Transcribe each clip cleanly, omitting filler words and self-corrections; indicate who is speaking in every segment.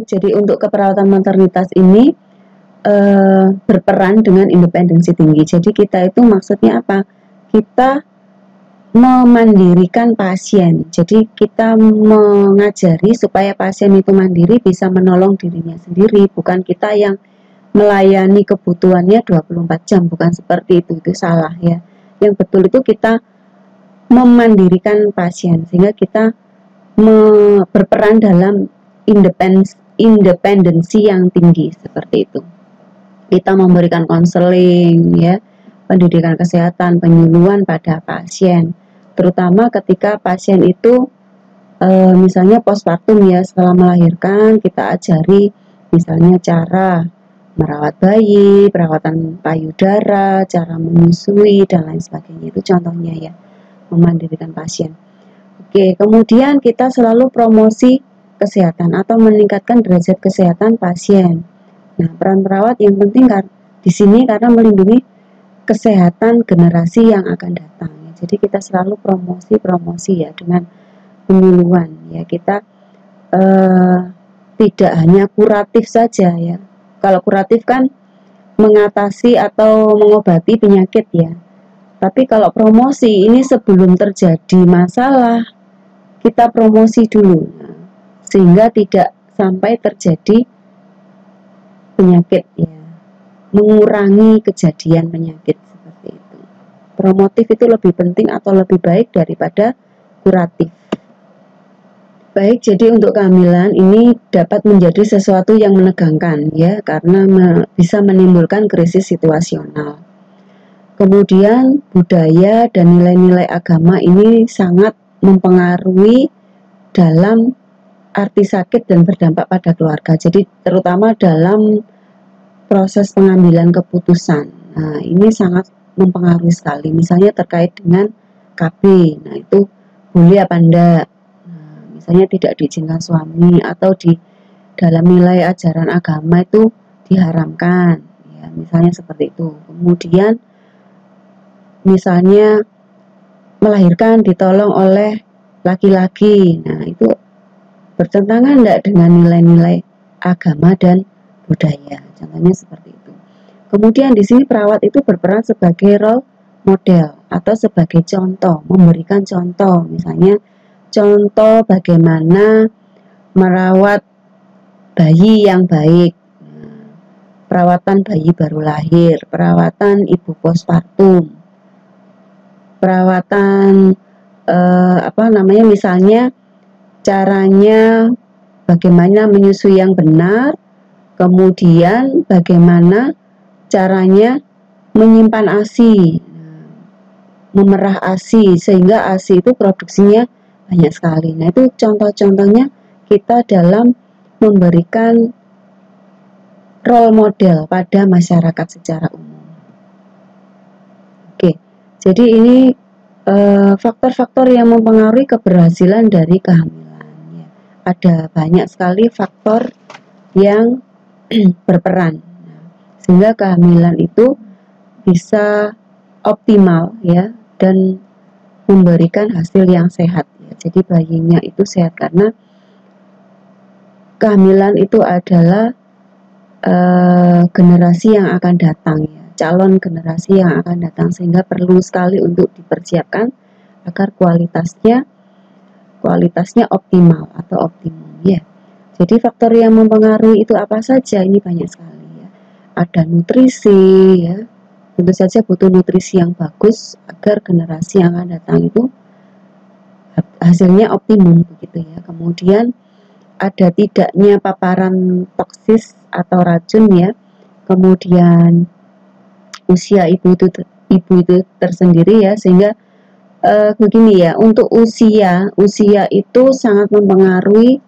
Speaker 1: Jadi untuk keperawatan maternitas ini berperan dengan independensi tinggi. Jadi kita itu maksudnya apa? Kita memandirikan pasien. Jadi kita mengajari supaya pasien itu mandiri, bisa menolong dirinya sendiri, bukan kita yang melayani kebutuhannya 24 jam, bukan seperti itu salah ya. Yang betul itu kita memandirikan pasien, sehingga kita berperan dalam independensi yang tinggi seperti itu. Kita memberikan konseling ya, pendidikan kesehatan, penyuluhan pada pasien, terutama ketika pasien itu misalnya postpartum ya, setelah melahirkan kita ajari misalnya cara merawat bayi, perawatan payudara, cara menyusui dan lain sebagainya. Itu contohnya ya, memandirikan pasien. Oke, kemudian kita selalu promosi kesehatan atau meningkatkan derajat kesehatan pasien. Nah, peran perawat yang penting di sini karena melindungi kesehatan generasi yang akan datang. Jadi kita selalu promosi ya dengan penyuluhan ya. Kita tidak hanya kuratif saja ya. Kalau kuratif kan mengatasi atau mengobati penyakit ya. Tapi kalau promosi ini sebelum terjadi masalah kita promosi dulu, sehingga tidak sampai terjadi penyakit ya, mengurangi kejadian penyakit seperti itu. Promotif itu lebih penting atau lebih baik daripada kuratif. Baik, jadi untuk kehamilan ini dapat menjadi sesuatu yang menegangkan ya, karena bisa menimbulkan krisis situasional. Kemudian budaya dan nilai-nilai agama ini sangat mempengaruhi dalam arti sakit dan berdampak pada keluarga. Jadi terutama dalam proses pengambilan keputusan. Nah, ini sangat mempengaruhi sekali. Misalnya terkait dengan KB. Nah, itu boleh apa enggak? Nah, misalnya tidak diizinkan suami atau di dalam nilai ajaran agama itu diharamkan. Ya, misalnya seperti itu. Kemudian misalnya melahirkan ditolong oleh laki-laki. Nah, itu bertentangan enggak dengan nilai-nilai agama dan budaya. Contohnya seperti itu. Kemudian di sini perawat itu berperan sebagai role model atau sebagai contoh, memberikan contoh. Misalnya contoh bagaimana merawat bayi yang baik. Perawatan bayi baru lahir, perawatan ibu postpartum, perawatan misalnya caranya bagaimana menyusui yang benar, kemudian bagaimana caranya menyimpan ASI, memerah ASI sehingga ASI itu produksinya banyak sekali. Nah, itu contoh-contohnya kita dalam memberikan role model pada masyarakat secara umum. Oke, jadi ini faktor-faktor yang mempengaruhi keberhasilan dari kehamilan. Ada banyak sekali faktor yang berperan sehingga kehamilan itu bisa optimal ya dan memberikan hasil yang sehat ya. Jadi bayinya itu sehat karena kehamilan itu adalah generasi yang akan datang ya, calon generasi yang akan datang, sehingga perlu sekali untuk dipersiapkan agar kualitasnya optimal atau optimum ya. Jadi faktor yang mempengaruhi itu apa saja? Ini banyak sekali ya. Ada nutrisi ya. Tentu saja butuh nutrisi yang bagus agar generasi yang akan datang itu hasilnya optimum begitu ya. Kemudian ada tidaknya paparan toksis atau racun ya. Kemudian usia ibu itu tersendiri ya, sehingga begini ya, untuk usia itu sangat mempengaruhi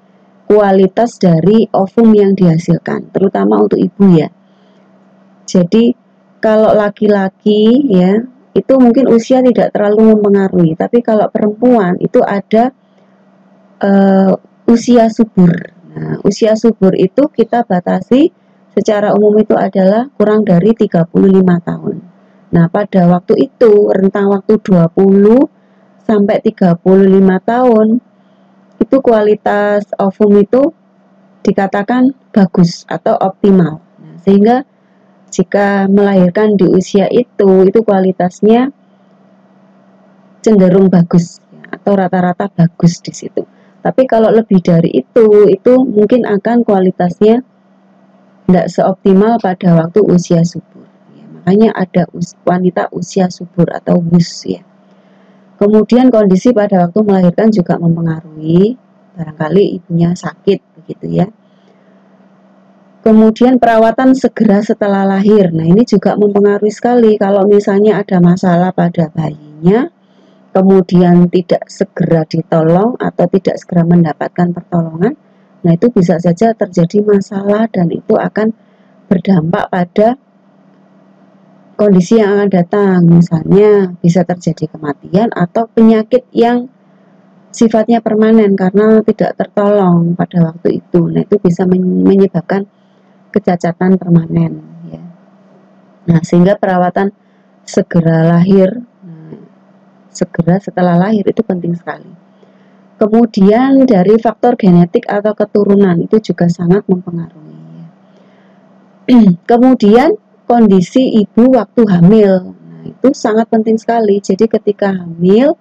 Speaker 1: kualitas dari ovum yang dihasilkan, terutama untuk ibu ya. Jadi kalau laki-laki ya, itu mungkin usia tidak terlalu mempengaruhi, tapi kalau perempuan itu ada usia subur. Nah, usia subur itu kita batasi secara umum itu adalah kurang dari 35 tahun. Nah, pada waktu itu rentang waktu 20 sampai 35 tahun itu kualitas ovum itu dikatakan bagus atau optimal. Nah, sehingga jika melahirkan di usia itu kualitasnya cenderung bagus ya, atau rata-rata bagus di situ. Tapi kalau lebih dari itu mungkin akan kualitasnya tidak seoptimal pada waktu usia subur. Ya, makanya ada wanita usia subur atau WUS ya. Kemudian kondisi pada waktu melahirkan juga mempengaruhi, barangkali ibunya sakit begitu ya. Kemudian perawatan segera setelah lahir. Nah, ini juga mempengaruhi sekali. Kalau misalnya ada masalah pada bayinya, kemudian tidak segera ditolong atau tidak segera mendapatkan pertolongan, nah itu bisa saja terjadi masalah dan itu akan berdampak pada kondisi yang akan datang. Misalnya bisa terjadi kematian atau penyakit yang sifatnya permanen karena tidak tertolong pada waktu itu. Nah, itu bisa menyebabkan kecacatan permanen ya. Nah, sehingga perawatan segera lahir, segera setelah lahir itu penting sekali. Kemudian dari faktor genetik atau keturunan itu juga sangat mempengaruhi ya. Kemudian kondisi ibu waktu hamil, nah itu sangat penting sekali. Jadi ketika hamil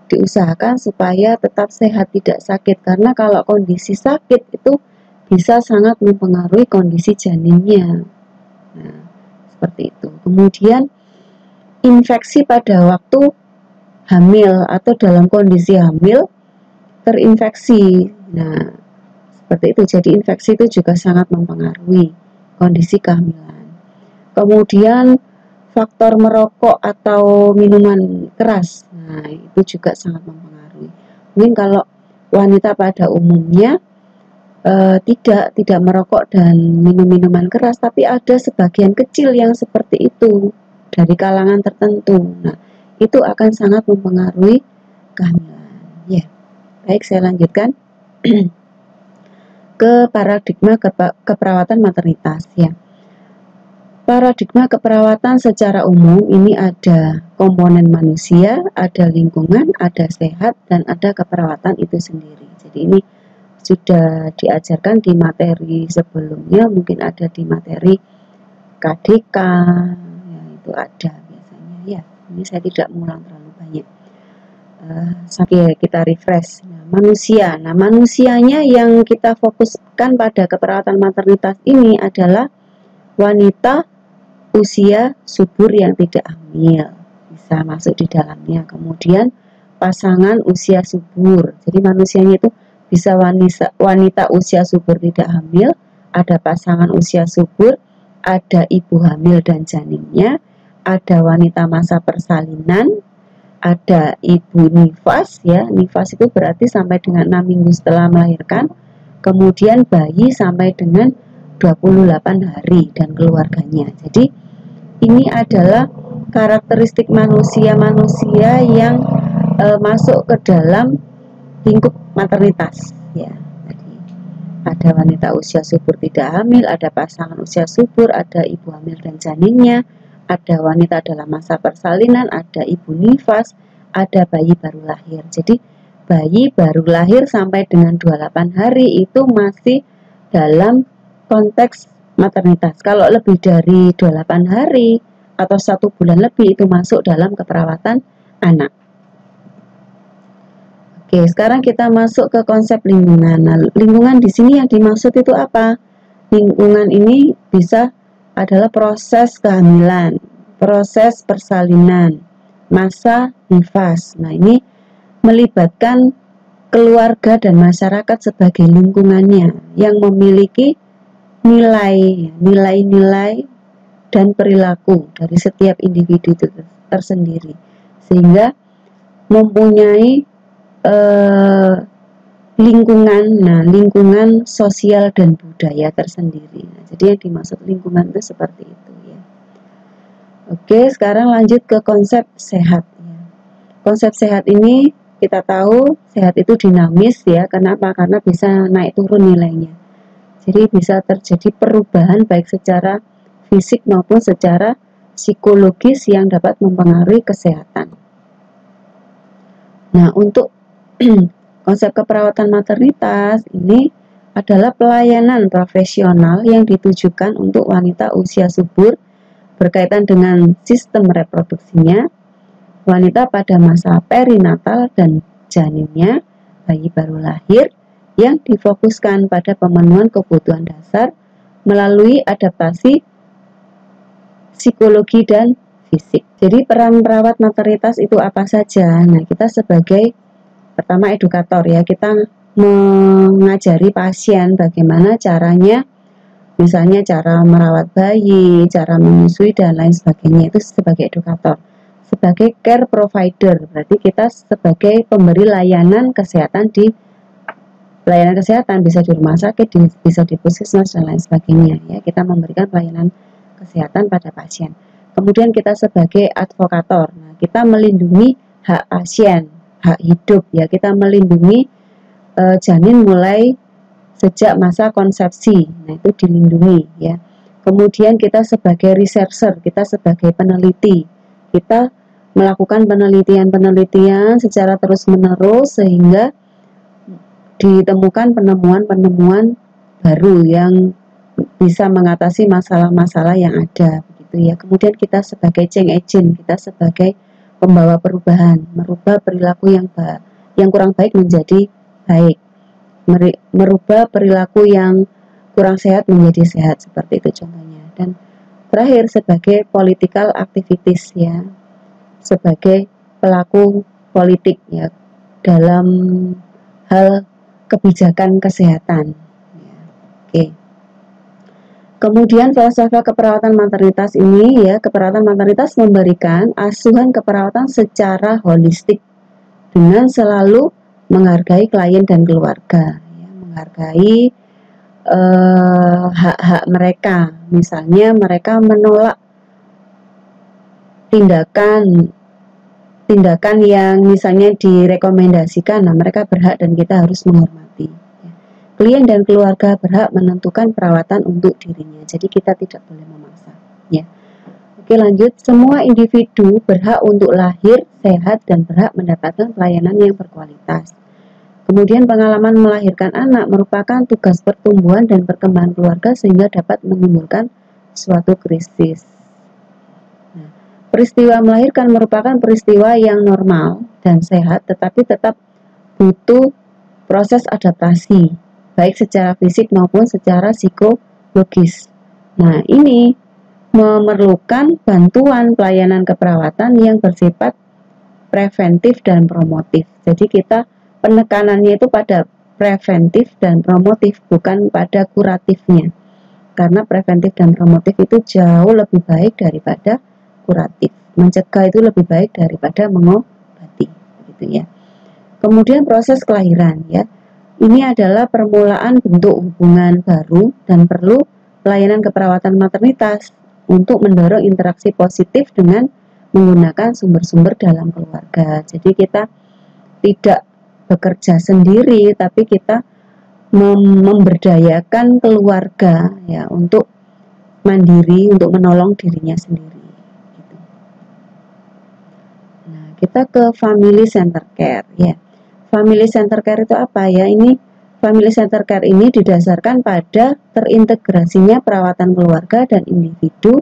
Speaker 1: diusahakan supaya tetap sehat, tidak sakit, karena kalau kondisi sakit itu bisa sangat mempengaruhi kondisi janinnya. Nah, seperti itu. Kemudian infeksi pada waktu hamil atau dalam kondisi hamil terinfeksi. Nah, seperti itu. Jadi infeksi itu juga sangat mempengaruhi kondisi kehamilan. Kemudian faktor merokok atau minuman keras, nah itu juga sangat mempengaruhi. Mungkin kalau wanita pada umumnya tidak merokok dan minum minuman keras, tapi ada sebagian kecil yang seperti itu dari kalangan tertentu. Nah, itu akan sangat mempengaruhi kehamilan. Ya, baik, saya lanjutkan ke paradigma keperawatan maternitas ya. Paradigma keperawatan secara umum ini ada komponen manusia, ada lingkungan, ada sehat, dan ada keperawatan itu sendiri. Jadi ini sudah diajarkan di materi sebelumnya, mungkin ada di materi KDK, ya, itu ada biasanya ya. Ini saya tidak mengulang terlalu banyak. Sampai kita refresh. Nah, manusianya yang kita fokuskan pada keperawatan maternitas ini adalah wanita usia subur yang tidak hamil, bisa masuk di dalamnya. Kemudian pasangan usia subur, jadi manusianya itu bisa wanita usia subur tidak hamil, ada pasangan usia subur, ada ibu hamil dan janinnya, ada wanita masa persalinan, ada ibu nifas ya. Nifas itu berarti sampai dengan 6 minggu setelah melahirkan, kemudian bayi sampai dengan 28 hari dan keluarganya. Jadi ini adalah karakteristik manusia yang masuk ke dalam lingkup maternitas ya. Jadi ada wanita usia subur tidak hamil, ada pasangan usia subur, ada ibu hamil dan janinnya, ada wanita dalam masa persalinan, ada ibu nifas, ada bayi baru lahir. Jadi bayi baru lahir sampai dengan 28 hari itu masih dalam konteks maternitas. Kalau lebih dari 28 hari atau 1 bulan lebih itu masuk dalam keperawatan anak. Oke, sekarang kita masuk ke konsep lingkungan. Nah, lingkungan di sini yang dimaksud itu apa? Lingkungan ini bisa adalah proses kehamilan, proses persalinan, masa nifas. Nah, ini melibatkan keluarga dan masyarakat sebagai lingkungannya yang memiliki nilai-nilai dan perilaku dari setiap individu itu tersendiri, sehingga mempunyai lingkungan, lingkungan sosial dan budaya tersendiri. Nah, jadi yang dimaksud lingkungan itu seperti itu ya. Oke, sekarang lanjut ke konsep sehat ya. Konsep sehat ini kita tahu sehat itu dinamis ya. Kenapa? Karena bisa naik turun nilainya. Jadi bisa terjadi perubahan baik secara fisik maupun secara psikologis yang dapat mempengaruhi kesehatan. Nah, untuk konsep keperawatan maternitas ini adalah pelayanan profesional yang ditujukan untuk wanita usia subur berkaitan dengan sistem reproduksinya, wanita pada masa perinatal dan janinnya, bayi baru lahir, yang difokuskan pada pemenuhan kebutuhan dasar melalui adaptasi psikologi dan fisik. Jadi peran perawat maternitas itu apa saja? Nah, kita sebagai pertama edukator ya, kita mengajari pasien bagaimana caranya, misalnya cara merawat bayi, cara menyusui dan lain sebagainya, itu sebagai edukator. Sebagai care provider, berarti kita sebagai pemberi layanan kesehatan bisa di rumah sakit, bisa di puskesmas dan lain sebagainya ya. Kita memberikan pelayanan kesehatan pada pasien. Kemudian kita sebagai advokator, nah, kita melindungi hak pasien, hak hidup ya. Kita melindungi janin mulai sejak masa konsepsi, nah itu dilindungi ya. Kemudian kita sebagai researcher, kita sebagai peneliti, kita melakukan penelitian secara terus-menerus sehingga ditemukan penemuan-penemuan baru yang bisa mengatasi masalah-masalah yang ada, begitu ya. Kemudian kita sebagai change agent, kita sebagai pembawa perubahan, merubah perilaku yang kurang baik menjadi baik, merubah perilaku yang kurang sehat menjadi sehat, seperti itu contohnya. Dan terakhir sebagai political activities ya, sebagai pelaku politik ya dalam hal kebijakan kesehatan. Oke. Kemudian falsafah keperawatan maternitas ini ya, keperawatan maternitas memberikan asuhan keperawatan secara holistik dengan selalu menghargai klien dan keluarga, ya, menghargai hak-hak mereka. Misalnya mereka menolak tindakan yang misalnya direkomendasikan, nah mereka berhak dan kita harus menghormati. Klien dan keluarga berhak menentukan perawatan untuk dirinya, jadi kita tidak boleh memaksa. Ya. Oke, lanjut. Semua individu berhak untuk lahir sehat dan berhak mendapatkan pelayanan yang berkualitas. Kemudian pengalaman melahirkan anak merupakan tugas pertumbuhan dan perkembangan keluarga sehingga dapat menimbulkan suatu krisis. Peristiwa melahirkan merupakan peristiwa yang normal dan sehat, tetapi tetap butuh proses adaptasi, baik secara fisik maupun secara psikologis. Nah, ini memerlukan bantuan pelayanan keperawatan yang bersifat preventif dan promotif. Jadi kita penekanannya itu pada preventif dan promotif, bukan pada kuratifnya. Karena preventif dan promotif itu jauh lebih baik daripada kuratif. Mencegah itu lebih baik daripada mengobati, gitu ya. Kemudian proses kelahiran ya. Ini adalah permulaan bentuk hubungan baru dan perlu pelayanan keperawatan maternitas untuk mendorong interaksi positif dengan menggunakan sumber-sumber dalam keluarga. Jadi kita tidak bekerja sendiri, tapi kita memberdayakan keluarga ya untuk mandiri, untuk menolong dirinya sendiri. Kita ke family center care ya. Family center care itu apa ya? Ini family center care ini didasarkan pada terintegrasinya perawatan keluarga dan individu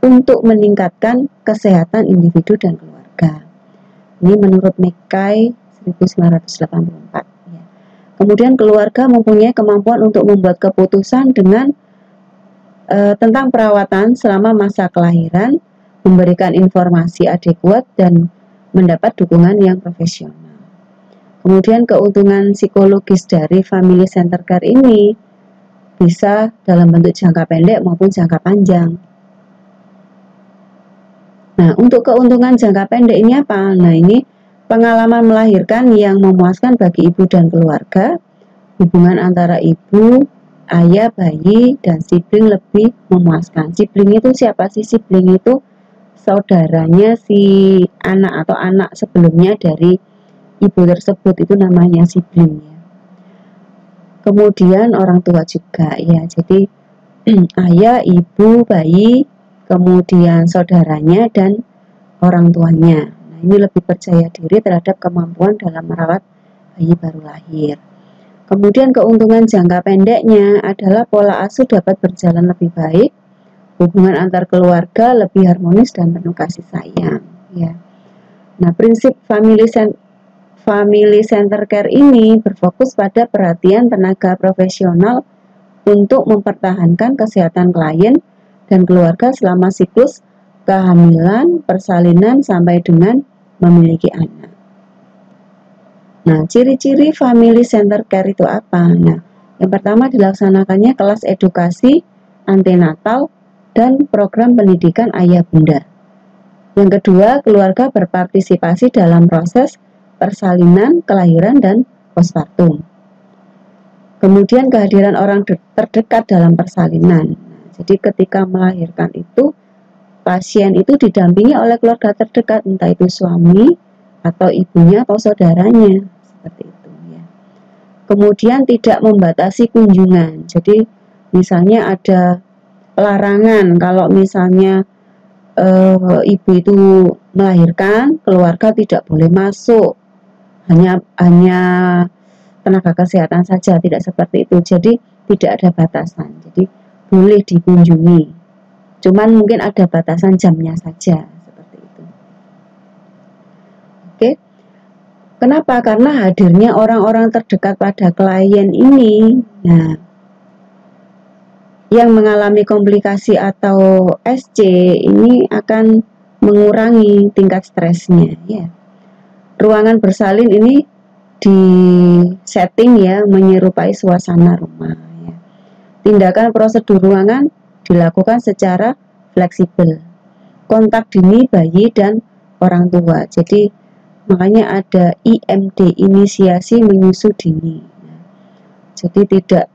Speaker 1: untuk meningkatkan kesehatan individu dan keluarga. Ini menurut McKay 1984 ya. Kemudian keluarga mempunyai kemampuan untuk membuat keputusan dengan tentang perawatan selama masa kelahiran, memberikan informasi adekuat dan mendapat dukungan yang profesional. Kemudian keuntungan psikologis dari family center care ini bisa dalam bentuk jangka pendek maupun jangka panjang. Nah, untuk keuntungan jangka pendek ini apa? Nah, ini pengalaman melahirkan yang memuaskan bagi ibu dan keluarga, hubungan antara ibu, ayah, bayi, dan sibling lebih memuaskan. Sibling itu siapa sih? Sibling itu saudaranya si anak atau anak sebelumnya dari ibu tersebut, itu namanya sibling ya. Kemudian orang tua juga ya, jadi ayah, ibu, bayi, kemudian saudaranya dan orang tuanya. Nah, ini lebih percaya diri terhadap kemampuan dalam merawat bayi baru lahir. Kemudian keuntungan jangka pendeknya adalah pola asuh dapat berjalan lebih baik, hubungan antar keluarga lebih harmonis dan penuh kasih sayang. Ya. Nah, prinsip family center care ini berfokus pada perhatian tenaga profesional untuk mempertahankan kesehatan klien dan keluarga selama siklus kehamilan, persalinan sampai dengan memiliki anak. Nah, ciri-ciri family center care itu apa? Nah, yang pertama dilaksanakannya kelas edukasi antenatal dan program pendidikan ayah bunda. Yang kedua, keluarga berpartisipasi dalam proses persalinan, kelahiran, dan postpartum. Kemudian kehadiran orang terdekat dalam persalinan. Jadi ketika melahirkan itu, pasien itu didampingi oleh keluarga terdekat, entah itu suami atau ibunya atau saudaranya, seperti itu ya. Kemudian tidak membatasi kunjungan. Jadi misalnya ada larangan kalau misalnya ibu itu melahirkan, keluarga tidak boleh masuk, hanya tenaga kesehatan saja, tidak seperti itu. Jadi tidak ada batasan. Jadi boleh dikunjungi. Cuman mungkin ada batasan jamnya saja, seperti itu. Oke. Kenapa? Karena hadirnya orang-orang terdekat pada klien ini, nah, yang mengalami komplikasi atau SC ini akan mengurangi tingkat stresnya ya. Ruangan bersalin ini di setting ya menyerupai suasana rumah ya. Tindakan prosedur ruangan dilakukan secara fleksibel. Kontak dini bayi dan orang tua. Jadi makanya ada IMD, inisiasi menyusu dini. Jadi tidak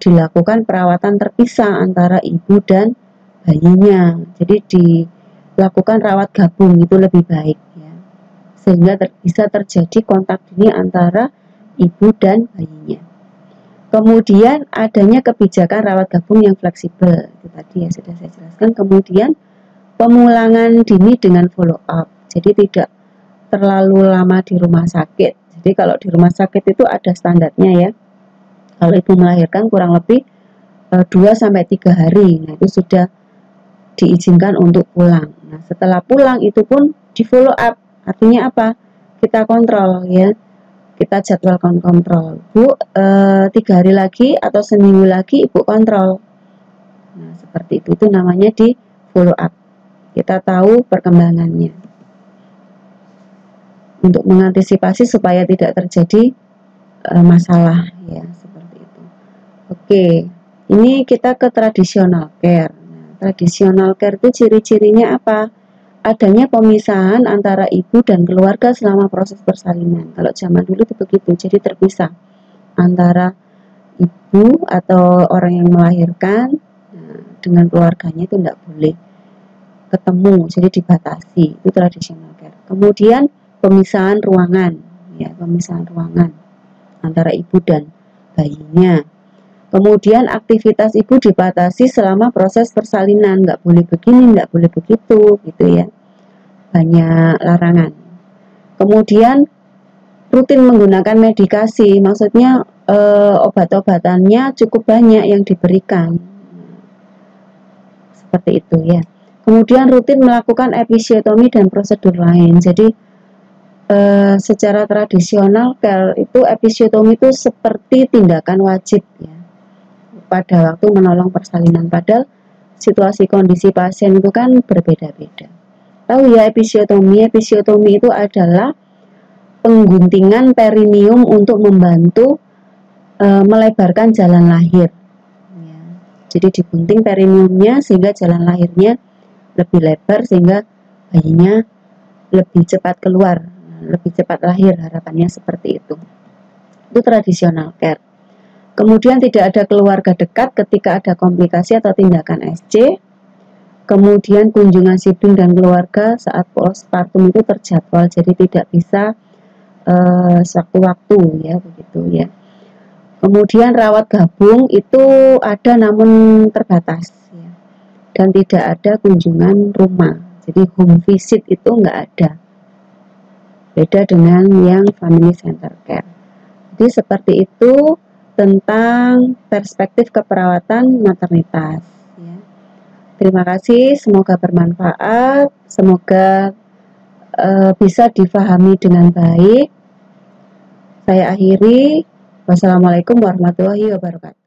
Speaker 1: dilakukan perawatan terpisah antara ibu dan bayinya. Jadi dilakukan rawat gabung, itu lebih baik ya. Sehingga bisa terjadi kontak dini antara ibu dan bayinya. Kemudian adanya kebijakan rawat gabung yang fleksibel. Itu tadi ya sudah saya jelaskan. Kemudian pemulangan dini dengan follow up. Jadi tidak terlalu lama di rumah sakit. Jadi kalau di rumah sakit itu ada standarnya ya. Kalau ibu melahirkan kurang lebih 2-3 hari, nah itu sudah diizinkan untuk pulang. Nah setelah pulang itu pun di follow up, artinya apa? Kita kontrol ya, kita jadwalkan kontrol. Bu, 3 hari lagi atau seminggu lagi ibu kontrol. Nah seperti itu namanya di follow up. Kita tahu perkembangannya untuk mengantisipasi supaya tidak terjadi masalah ya. Oke, ini kita ke tradisional care. Nah, tradisional care itu ciri-cirinya apa? Adanya pemisahan antara ibu dan keluarga selama proses persalinan. Kalau zaman dulu itu begitu, jadi terpisah antara ibu atau orang yang melahirkan dengan keluarganya itu tidak boleh ketemu, jadi dibatasi. Itu tradisional care. Kemudian pemisahan ruangan, ya pemisahan ruangan antara ibu dan bayinya. Kemudian aktivitas ibu dibatasi selama proses persalinan, nggak boleh begini, nggak boleh begitu, gitu ya. Banyak larangan. Kemudian rutin menggunakan medikasi, maksudnya obat-obatannya cukup banyak yang diberikan, seperti itu ya. Kemudian rutin melakukan episiotomi dan prosedur lain. Jadi secara tradisional care itu episiotomi itu seperti tindakan wajib ya. Pada waktu menolong persalinan, padahal situasi kondisi pasien itu kan berbeda-beda. Tahu ya episiotomi itu adalah pengguntingan perineum untuk membantu melebarkan jalan lahir ya. Jadi digunting perineumnya sehingga jalan lahirnya lebih lebar sehingga bayinya lebih cepat keluar, lebih cepat lahir, harapannya seperti itu. Itu tradisional care. Kemudian tidak ada keluarga dekat ketika ada komplikasi atau tindakan SC. Kemudian kunjungan sibling dan keluarga saat postpartum itu terjadwal, jadi tidak bisa sewaktu-waktu ya begitu ya. Kemudian rawat gabung itu ada namun terbatas ya. Dan tidak ada kunjungan rumah. Jadi home visit itu enggak ada. Beda dengan yang family center care. Jadi seperti itu tentang perspektif keperawatan maternitas. Ya. Terima kasih, semoga bermanfaat, semoga bisa difahami dengan baik. Saya akhiri. Wassalamualaikum warahmatullahi wabarakatuh.